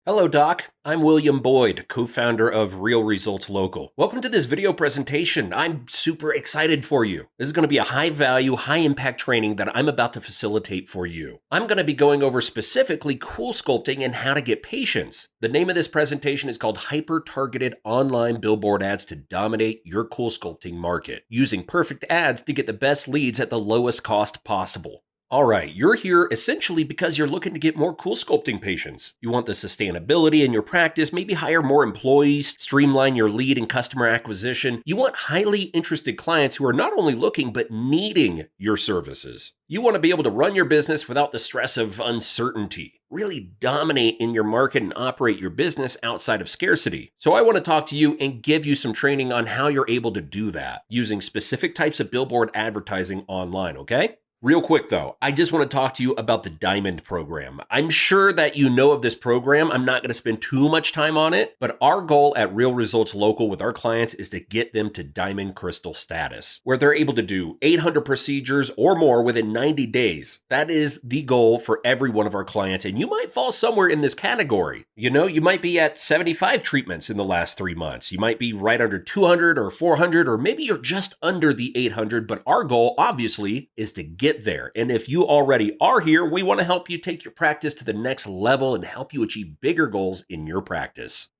Hello, Doc. I'm William Boyd, co-founder of Real Results Local. Welcome to this video presentation. I'm super excited for you. This is going to be a high-value, high-impact training that I'm about to facilitate for you. I'm going to be going over specifically CoolSculpting and how to get patients. The name of this presentation is called Hyper-Targeted Online Billboard Ads to Dominate Your CoolSculpting Market, using perfect ads to get the best leads at the lowest cost possible. All right, you're here essentially because you're looking to get more CoolSculpting patients. You want the sustainability in your practice, maybe hire more employees, streamline your lead and customer acquisition. You want highly interested clients who are not only looking but needing your services. You want to be able to run your business without the stress of uncertainty. Really dominate in your market and operate your business outside of scarcity. So I want to talk to you and give you some training on how you're able to do that using specific types of billboard advertising online, okay? Real quick though, I just want to talk to you about the Diamond program. I'm sure that you know of this program. I'm not going to spend too much time on it, but our goal at Real Results Local with our clients is to get them to Diamond Crystal status, where they're able to do 800 procedures or more within 90 days. That is the goal for every one of our clients, and you might fall somewhere in this category. You know, you might be at 75 treatments in the last 3 months. You might be right under 200 or 400, or maybe you're just under the 800, but our goal obviously is to get there. And if you already are here, we want to help you take your practice to the next level and help you achieve bigger goals in your practice.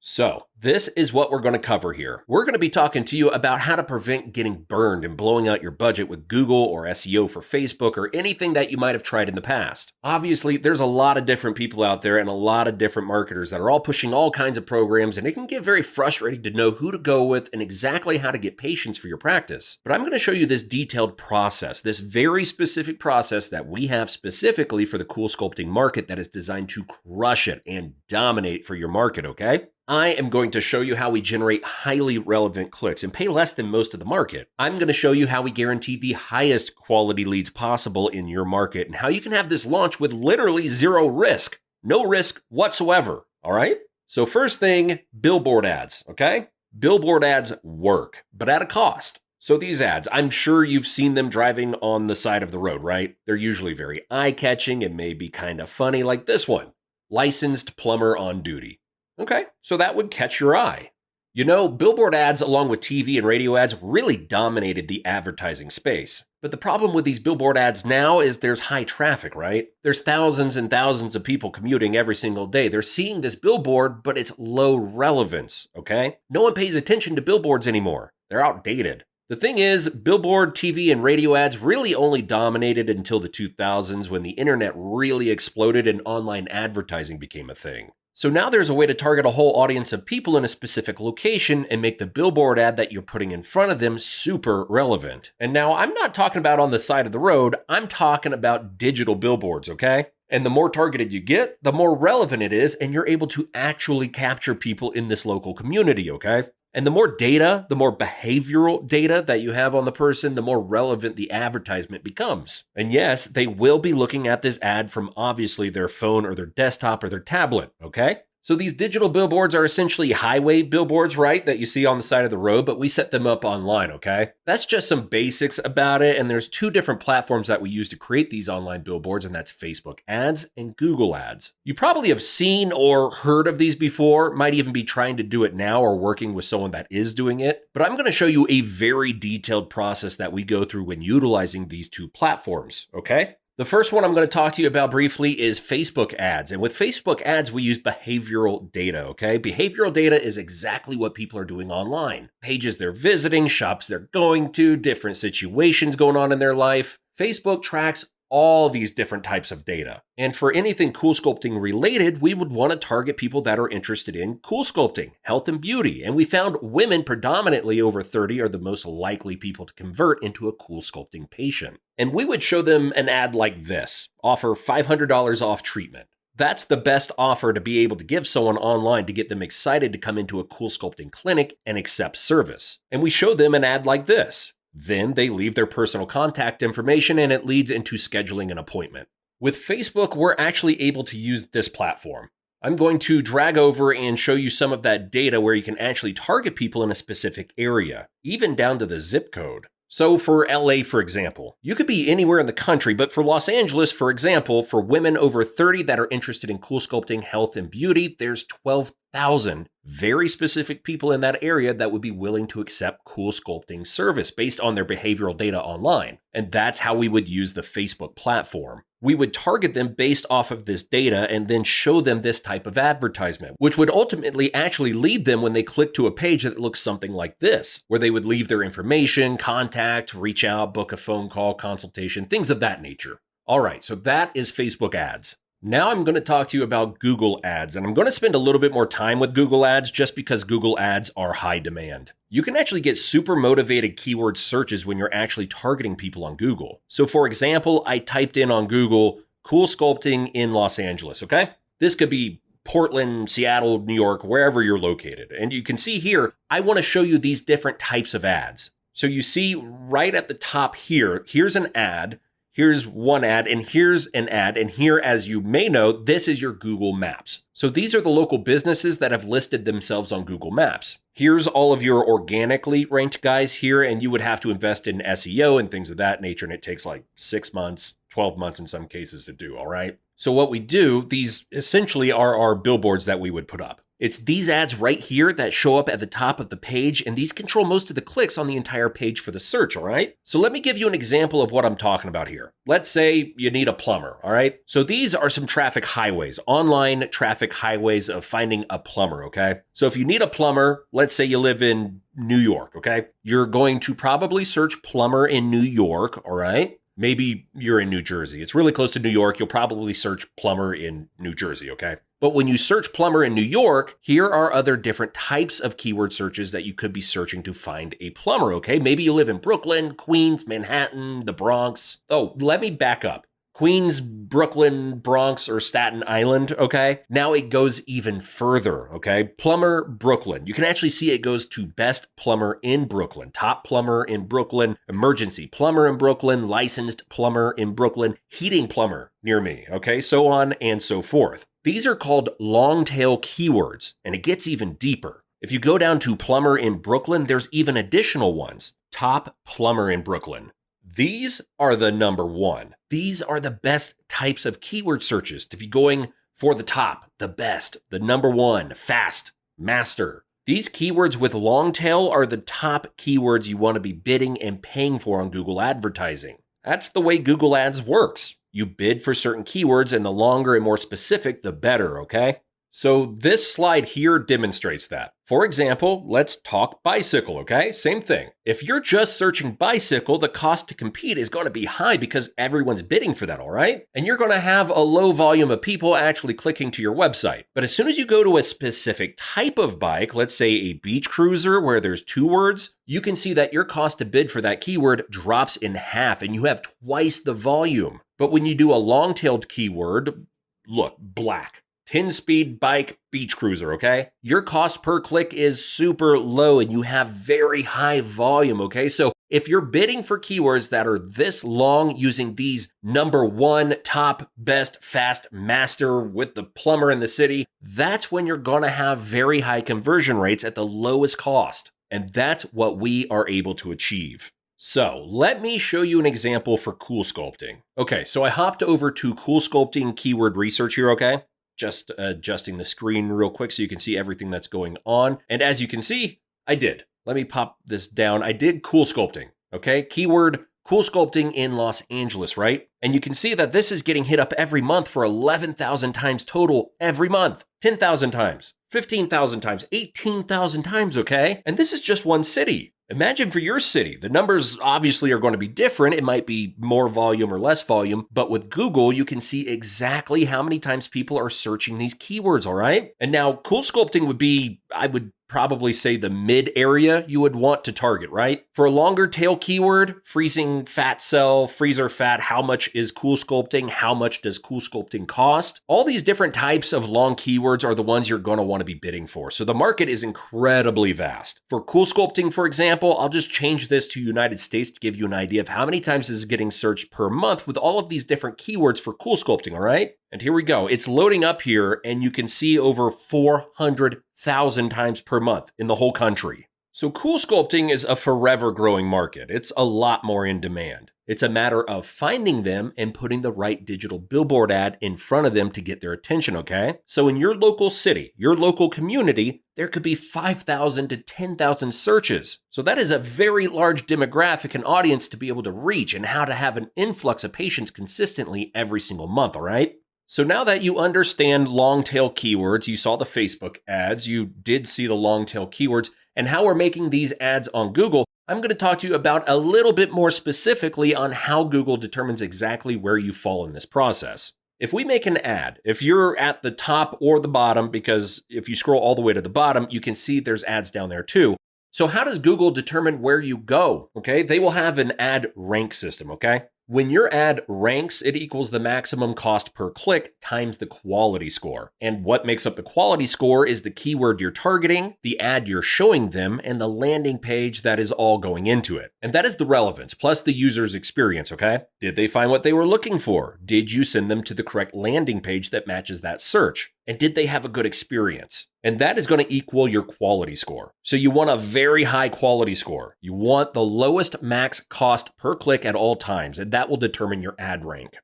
So, this is what we're going to cover here. We're going to be talking to you about how to prevent getting burned and blowing out your budget with Google or SEO for Facebook or anything that you might have tried in the past. Obviously, there's a lot of different people out there and a lot of different marketers that are all pushing all kinds of programs, and it can get very frustrating to know who to go with and exactly how to get patients for your practice. But I'm going to show you this detailed process, this very specific process that we have specifically for the CoolSculpting market that is designed to crush it and dominate for your market, okay? I am going to show you how we generate highly relevant clicks and pay less than most of the market. I'm going to show you how we guarantee the highest quality leads possible in your market and how you can have this launch with literally zero risk. No risk whatsoever, all right? So first thing, billboard ads, okay? Billboard ads work, but at a cost. So these ads, I'm sure you've seen them driving on the side of the road, right? They're usually very eye-catching and maybe kind of funny, like this one. Licensed plumber on duty. Okay, so that would catch your eye. You know, billboard ads along with TV and radio ads really dominated the advertising space. But the problem with these billboard ads now is there's high traffic, right? There's thousands and thousands of people commuting every single day. They're seeing this billboard, but it's low relevance, okay? No one pays attention to billboards anymore. They're outdated. The thing is, billboard, TV, and radio ads really only dominated until the 2000s when the internet really exploded and online advertising became a thing. So now there's a way to target a whole audience of people in a specific location and make the billboard ad that you're putting in front of them super relevant. And now I'm not talking about on the side of the road, I'm talking about digital billboards, okay? And the more targeted you get, the more relevant it is, and you're able to actually capture people in this local community, okay? And the more data, the more behavioral data that you have on the person, the more relevant the advertisement becomes. And yes, they will be looking at this ad from obviously their phone or their desktop or their tablet, okay? So these digital billboards are essentially highway billboards, right, that you see on the side of the road, but we set them up online, okay? That's just some basics about it, and there's two different platforms that we use to create these online billboards, and that's Facebook ads and Google ads. You probably have seen or heard of these before, might even be trying to do it now or working with someone that is doing it, but I'm going to show you a very detailed process that we go through when utilizing these two platforms, okay? The first one I'm going to talk to you about briefly is Facebook ads. And with Facebook ads, we use behavioral data, okay? Behavioral data is exactly what people are doing online. Pages they're visiting, shops they're going to, different situations going on in their life. Facebook tracks all these different types of data. And for anything CoolSculpting related, we would want to target people that are interested in CoolSculpting, health and beauty. And we found women predominantly over 30 are the most likely people to convert into a CoolSculpting patient. And we would show them an ad like this, offer $500 off treatment. That's the best offer to be able to give someone online to get them excited to come into a CoolSculpting clinic and accept service. And we show them an ad like this. Then they leave their personal contact information and it leads into scheduling an appointment. With Facebook, we're actually able to use this platform. I'm going to drag over and show you some of that data where you can actually target people in a specific area, even down to the zip code. So for LA, for example, you could be anywhere in the country, but for Los Angeles, for example, for women over 30 that are interested in cool sculpting, health, and beauty, there's 12,000 very specific people in that area that would be willing to accept cool sculpting service based on their behavioral data online. And that's how we would use the Facebook platform. We would target them based off of this data and then show them this type of advertisement, which would ultimately actually lead them when they click to a page that looks something like this, where they would leave their information, contact, reach out, book a phone call, consultation, things of that nature. All right, so that is Facebook ads. Now I'm going to talk to you about Google Ads, and I'm going to spend a little bit more time with Google Ads just because Google Ads are high demand. You can actually get super motivated keyword searches when you're actually targeting people on Google. So for example, I typed in on Google, cool sculpting in Los Angeles, okay? This could be Portland, Seattle, New York, wherever you're located. And you can see here, I want to show you these different types of ads. So you see right at the top here, here's an ad. Here's one ad, and here's an ad, and here, as you may know, this is your Google Maps. So these are the local businesses that have listed themselves on Google Maps. Here's all of your organically ranked guys here, and you would have to invest in SEO and things of that nature, and it takes like 6 months, 12 months in some cases to do, all right? So what we do, these essentially are our billboards that we would put up. It's these ads right here that show up at the top of the page, and these control most of the clicks on the entire page for the search, all right? So let me give you an example of what I'm talking about here. Let's say you need a plumber, all right? So these are some traffic highways, online traffic highways of finding a plumber, okay? So if you need a plumber, let's say you live in New York, okay? You're going to probably search plumber in New York, all right? Maybe you're in New Jersey. It's really close to New York. You'll probably search plumber in New Jersey, okay? But when you search plumber in New York, here are other different types of keyword searches that you could be searching to find a plumber, okay? Maybe you live in Brooklyn, Queens, Manhattan, the Bronx. Oh, let me back up. Queens, Brooklyn, Bronx, or Staten Island, okay? Now it goes even further, okay? Plumber, Brooklyn. You can actually see it goes to best plumber in Brooklyn, top plumber in Brooklyn, emergency plumber in Brooklyn, licensed plumber in Brooklyn, heating plumber near me, okay? So on and so forth. These are called long tail keywords, and it gets even deeper. If you go down to plumber in Brooklyn, there's even additional ones. Top plumber in Brooklyn. These are the number one. These are the best types of keyword searches to be going for the top, the best, the number one, fast, master. These keywords with long tail are the top keywords you want to be bidding and paying for on Google advertising. That's the way Google Ads works. You bid for certain keywords, and the longer and more specific, the better, okay? So this slide here demonstrates that. For example, let's talk bicycle, okay? Same thing. If you're just searching bicycle, the cost to compete is going to be high because everyone's bidding for that, all right? And you're going to have a low volume of people actually clicking to your website. But as soon as you go to a specific type of bike, let's say a beach cruiser where there's 2 words, you can see that your cost to bid for that keyword drops in half and you have twice the volume. But when you do a long-tailed keyword, look, black. 10-speed bike beach cruiser, okay? Your cost per click is super low and you have very high volume, okay? So if you're bidding for keywords that are this long using these number one, top, best, fast, master with the plumber in the city, that's when you're gonna have very high conversion rates at the lowest cost. And that's what we are able to achieve. So let me show you an example for CoolSculpting. Okay, so I hopped over to CoolSculpting keyword research here, okay? Just adjusting the screen real quick so you can see everything that's going on. And as you can see, I did. Let me pop this down. I did CoolSculpting, okay? Keyword CoolSculpting in Los Angeles, right? And you can see that this is getting hit up every month for 11,000 times total every month. 10,000 times, 15,000 times, 18,000 times, okay? And this is just one city. Imagine for your city, the numbers obviously are going to be different. It might be more volume or less volume, but with Google, you can see exactly how many times people are searching these keywords, all right? And now CoolSculpting would be, I would probably say the mid area you would want to target, right? For a longer tail keyword, freezing fat cell, freezer fat, how much is CoolSculpting? How much does CoolSculpting cost? All these different types of long keywords are the ones you're going to want to be bidding for. So the market is incredibly vast. For CoolSculpting, for example, I'll just change this to United States to give you an idea of how many times this is getting searched per month with all of these different keywords for CoolSculpting, all right? And here we go. It's loading up here and you can see over 400,000 times per month in the whole country. So cool sculpting is a forever growing market. It's a lot more in demand. It's a matter of finding them and putting the right digital billboard ad in front of them to get their attention, okay? So in your local city, your local community, there could be 5,000 to 10,000 searches. So that is a very large demographic and audience to be able to reach and how to have an influx of patients consistently every single month, all right? So now that you understand long tail keywords, you saw the Facebook ads, you did see the long tail keywords, and how we're making these ads on Google, I'm going to talk to you about a little bit more specifically on how Google determines exactly where you fall in this process. If we make an ad, if you're at the top or the bottom, because if you scroll all the way to the bottom, you can see there's ads down there too. So how does Google determine where you go? Okay, they will have an ad rank system, okay? When your ad ranks, it equals the maximum cost per click times the quality score. And what makes up the quality score is the keyword you're targeting, the ad you're showing them, and the landing page that is all going into it. And that is the relevance, plus the user's experience, okay? Did they find what they were looking for? Did you send them to the correct landing page that matches that search? And did they have a good experience? And that is going to equal your quality score. So you want a very high quality score. You want the lowest max cost per click at all times, and that will determine your ad rank.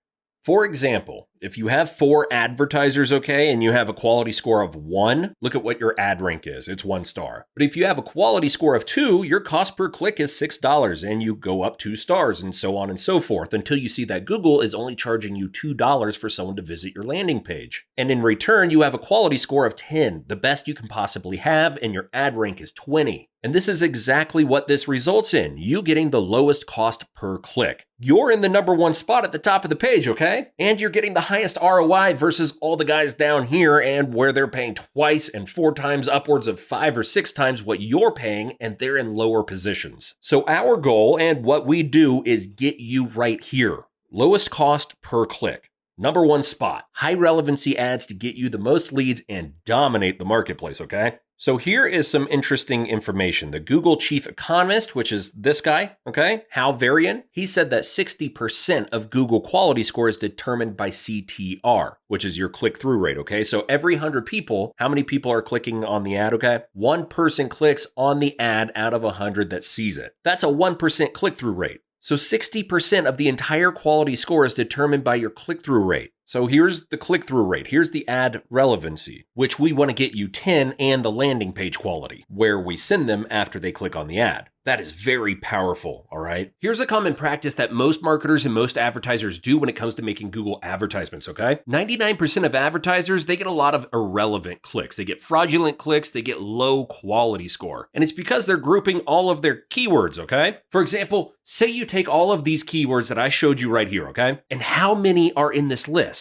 For example, if you have 4 advertisers, okay, and you have a quality score of 1, look at what your ad rank is. It's 1 star. But if you have a quality score of 2, your cost per click is $6, and you go up 2 stars, and so on and so forth, until you see that Google is only charging you $2 for someone to visit your landing page. And in return, you have a quality score of 10, the best you can possibly have, and your ad rank is 20. And this is exactly what this results in, you getting the lowest cost per click. You're in the number 1 spot at the top of the page, okay? And you're getting the highest ROI versus all the guys down here and where they're paying twice and 4 times, upwards of 5 or 6 times what you're paying, and they're in lower positions. So our goal and what we do is get you right here. Lowest cost per click. Number 1 spot. High relevancy ads to get you the most leads and dominate the marketplace, okay? So here is some interesting information. The Google chief economist, which is this guy, okay, Hal Varian, he said that 60% of Google quality score is determined by CTR, which is your click-through rate, okay? So every 100 people, how many people are clicking on the ad, okay? 1 person clicks on the ad out of 100 that sees it. That's a 1% click-through rate. So 60% of the entire quality score is determined by your click-through rate. So here's the click-through rate. Here's the ad relevancy, which we want to get you 10, and the landing page quality, where we send them after they click on the ad. That is very powerful, all right? Here's a common practice that most marketers and most advertisers do when it comes to making Google advertisements, okay? 99% of advertisers, they get a lot of irrelevant clicks. They get fraudulent clicks, they get low quality score. And it's because they're grouping all of their keywords, okay? For example, say you take all of these keywords that I showed you right here, okay? And how many are in this list?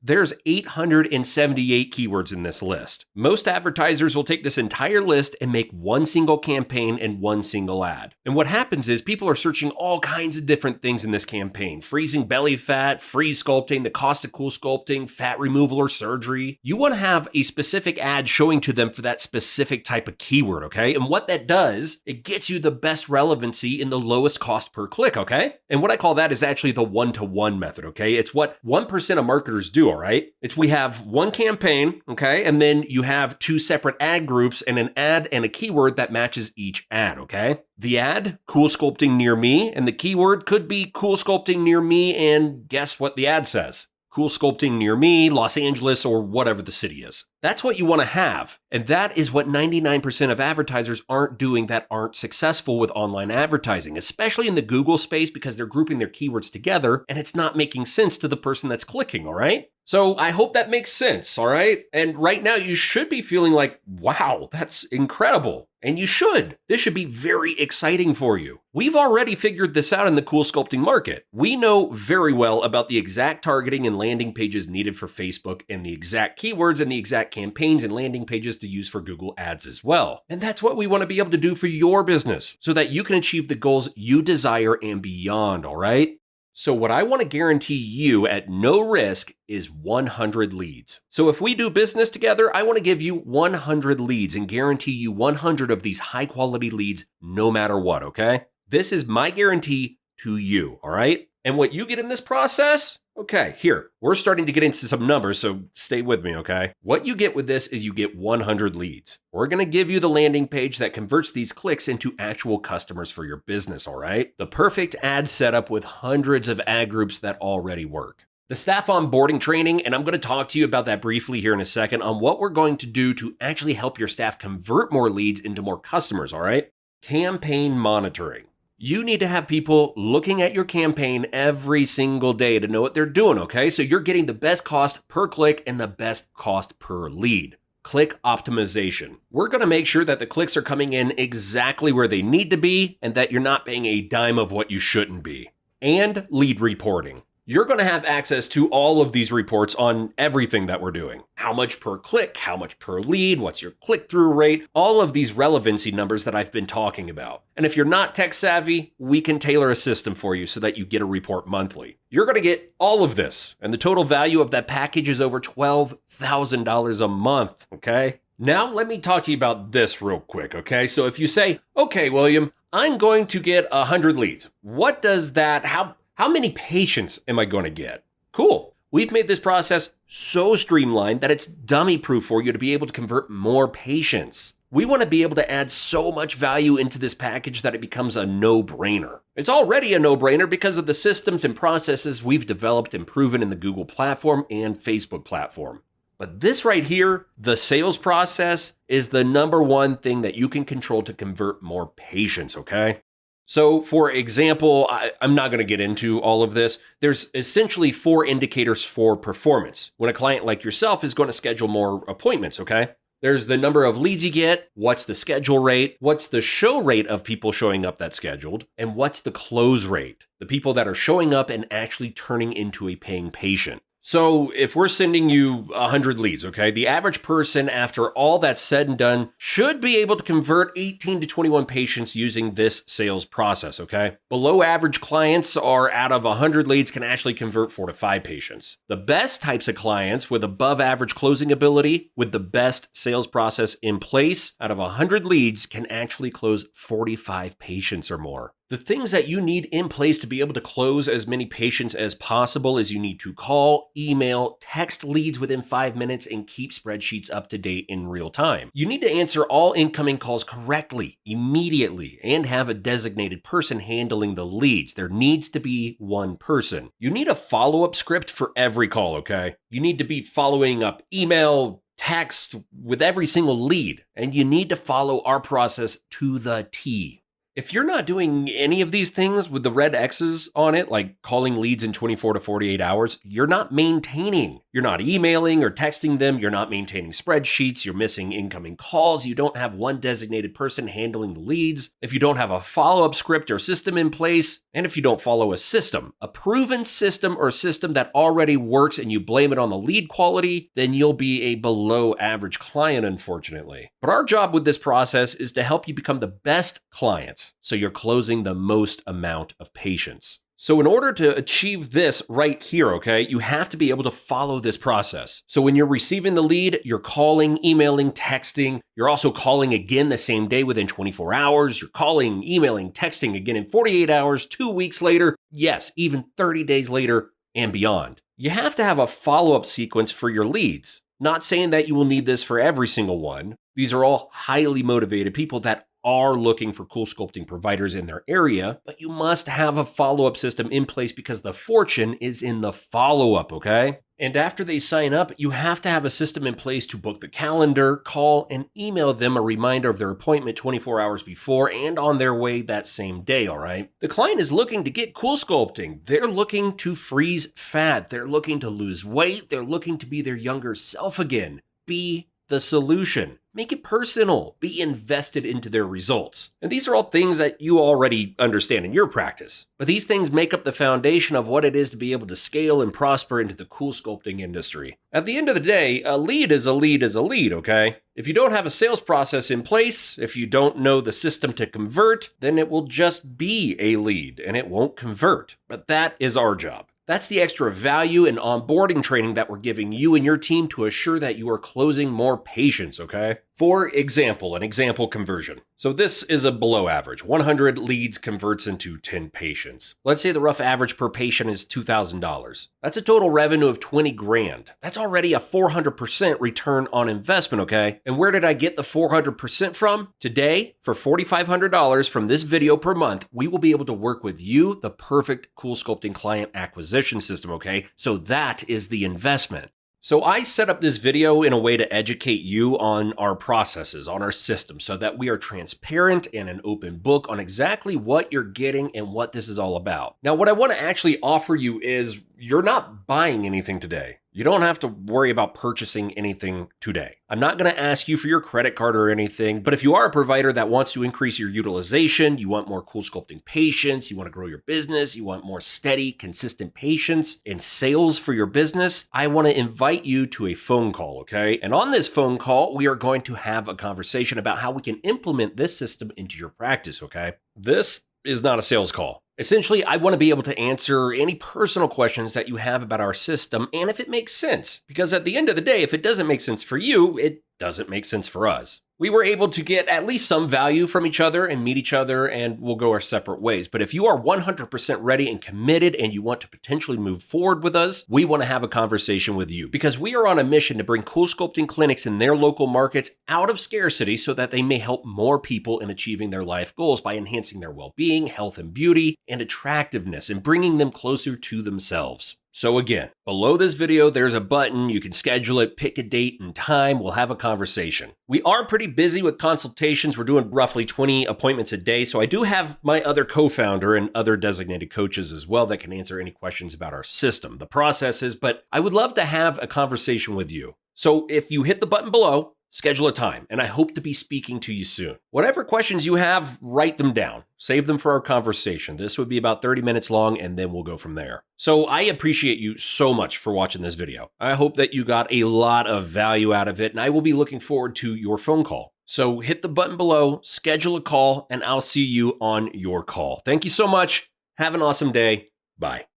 There's 878 keywords in this list. Most advertisers will take this entire list and make one single campaign and one single ad. And what happens is people are searching all kinds of different things in this campaign. Freezing belly fat, freeze sculpting, the cost of cool sculpting, fat removal or surgery. You want to have a specific ad showing to them for that specific type of keyword, okay? And what that does, it gets you the best relevancy in the lowest cost per click, okay? And what I call that is actually the one-to-one method, okay? It's what 1% of marketers do, all right? It's we have one campaign, okay? And then you have 2 separate ad groups and an ad and a keyword that matches each ad, okay? The ad, cool sculpting near me, and the keyword could be cool sculpting near me, and guess what the ad says? Cool sculpting near me, Los Angeles, or whatever the city is. That's what you want to have. And that is what 99% of advertisers aren't doing that aren't successful with online advertising, especially in the Google space, because they're grouping their keywords together and it's not making sense to the person that's clicking, all right? So I hope that makes sense, all right? And right now you should be feeling like, wow, that's incredible. And you should. This should be very exciting for you. We've already figured this out in the cool sculpting market. We know very well about the exact targeting and landing pages needed for Facebook, and the exact keywords and the exact campaigns and landing pages to use for Google Ads as well. And that's what we want to be able to do for your business so that you can achieve the goals you desire and beyond, all right? So what I want to guarantee you at no risk is 100 leads. So if we do business together, I want to give you 100 leads and guarantee you 100 of these high quality leads no matter what, okay? This is my guarantee to you, all right? And what you get in this process, Okay, here, we're starting to get into some numbers, so stay with me, okay? What you get with this is you get 100 leads. We're gonna give you the landing page that converts these clicks into actual customers for your business, all right? The perfect ad setup with hundreds of ad groups that already work. The staff onboarding training, and I'm gonna talk to you about that briefly here in a second on what we're going to do to actually help your staff convert more leads into more customers, all right? Campaign monitoring. You need to have people looking at your campaign every single day to know what they're doing, okay? So you're getting the best cost per click and the best cost per lead. Click optimization. We're gonna make sure that the clicks are coming in exactly where they need to be and that you're not paying a dime of what you shouldn't be. And lead reporting. You're going to have access to all of these reports on everything that we're doing. How much per click, how much per lead, what's your click-through rate, all of these relevancy numbers that I've been talking about. And if you're not tech savvy, we can tailor a system for you so that you get a report monthly. You're going to get all of this, and the total value of that package is over $12,000 a month, okay? Now let me talk to you about this real quick, okay? So if you say, okay, William, I'm going to get 100 leads. What does that, how many patients am I going to get? Cool. We've made this process so streamlined that it's dummy-proof for you to be able to convert more patients. We want to be able to add so much value into this package that it becomes a no-brainer. It's already a no-brainer because of the systems and processes we've developed and proven in the Google platform and Facebook platform. But this right here, the sales process, is the number one thing that you can control to convert more patients, okay? So for example, I'm not going to get into all of this. There's essentially 4 indicators for performance when a client like yourself is going to schedule more appointments, okay? There's the number of leads you get, what's the schedule rate, what's the show rate of people showing up that's scheduled, and what's the close rate, the people that are showing up and actually turning into a paying patient. So if we're sending you 100 leads, okay, the average person after all that's said and done should be able to convert 18 to 21 patients using this sales process, okay? Below average clients are out of 100 leads can actually convert 4 to 5 patients. The best types of clients with above average closing ability with the best sales process in place out of 100 leads can actually close 45 patients or more. The things that you need in place to be able to close as many patients as possible is you need to call, email, text leads within 5 minutes, and keep spreadsheets up to date in real time. You need to answer all incoming calls correctly, immediately, and have a designated person handling the leads. There needs to be one person. You need a follow-up script for every call, okay? You need to be following up email, text with every single lead, and you need to follow our process to the T. If you're not doing any of these things with the red X's on it, like calling leads in 24 to 48 hours, you're not maintaining. You're not emailing or texting them. You're not maintaining spreadsheets. You're missing incoming calls. You don't have one designated person handling the leads. If you don't have a follow-up script or system in place, and if you don't follow a system, a proven system or system that already works and you blame it on the lead quality, then you'll be a below average client, unfortunately. But our job with this process is to help you become the best clients, so you're closing the most amount of patients. So in order to achieve this right here, okay, you have to be able to follow this process. So when you're receiving the lead, you're calling, emailing, texting. You're also calling again the same day within 24 hours. You're calling, emailing, texting again in 48 hours, 2 weeks later, yes, even 30 days later and beyond. You have to have a follow-up sequence for your leads. Not saying that you will need this for every single one. These are all highly motivated people that are looking for CoolSculpting providers in their area, but you must have a follow-up system in place because the fortune is in the follow-up, okay? And after they sign up, you have to have a system in place to book the calendar, call, and email them a reminder of their appointment 24 hours before and on their way that same day, all right? The client is looking to get CoolSculpting. They're looking to freeze fat. They're looking to lose weight. They're looking to be their younger self again. Be the solution. Make it personal. Be invested into their results. And these are all things that you already understand in your practice. But these things make up the foundation of what it is to be able to scale and prosper into the CoolSculpting industry. At the end of the day, a lead is a lead is a lead, okay? If you don't have a sales process in place, if you don't know the system to convert, then it will just be a lead and it won't convert. But that is our job. That's the extra value and onboarding training that we're giving you and your team to assure that you are closing more patients, okay? For example, an example conversion. So this is a below average. 100 leads converts into 10 patients. Let's say the rough average per patient is $2,000. That's a total revenue of 20 grand. That's already a 400% return on investment, okay? And where did I get the 400% from? Today, for $4,500 from this video per month, we will be able to work with you, the perfect CoolSculpting client acquisition system, okay? So that is the investment. So I set up this video in a way to educate you on our processes, on our system, so that we are transparent and an open book on exactly what you're getting and what this is all about. Now, what I want to actually offer you is you're not buying anything today. You don't have to worry about purchasing anything today. I'm not going to ask you for your credit card or anything, but if you are a provider that wants to increase your utilization, you want more CoolSculpting patients, you want to grow your business, you want more steady, consistent patients and sales for your business, I want to invite you to a phone call, okay? And on this phone call, we are going to have a conversation about how we can implement this system into your practice, okay? This is not a sales call. Essentially, I want to be able to answer any personal questions that you have about our system and if it makes sense. Because at the end of the day, if it doesn't make sense for you, it doesn't make sense for us. We were able to get at least some value from each other and meet each other, and we'll go our separate ways. But if you are 100% ready and committed and you want to potentially move forward with us, we want to have a conversation with you because we are on a mission to bring CoolSculpting clinics in their local markets out of scarcity so that they may help more people in achieving their life goals by enhancing their well-being, health and beauty, and attractiveness and bringing them closer to themselves. So again, below this video, there's a button. You can schedule it, pick a date and time. We'll have a conversation. We are pretty busy with consultations. We're doing roughly 20 appointments a day. So I do have my other co-founder and other designated coaches as well that can answer any questions about our system, the processes, but I would love to have a conversation with you. So if you hit the button below, schedule a time, and I hope to be speaking to you soon. Whatever questions you have, write them down. Save them for our conversation. This would be about 30 minutes long, and then we'll go from there. So I appreciate you so much for watching this video. I hope that you got a lot of value out of it, and I will be looking forward to your phone call. So hit the button below, schedule a call, and I'll see you on your call. Thank you so much. Have an awesome day. Bye.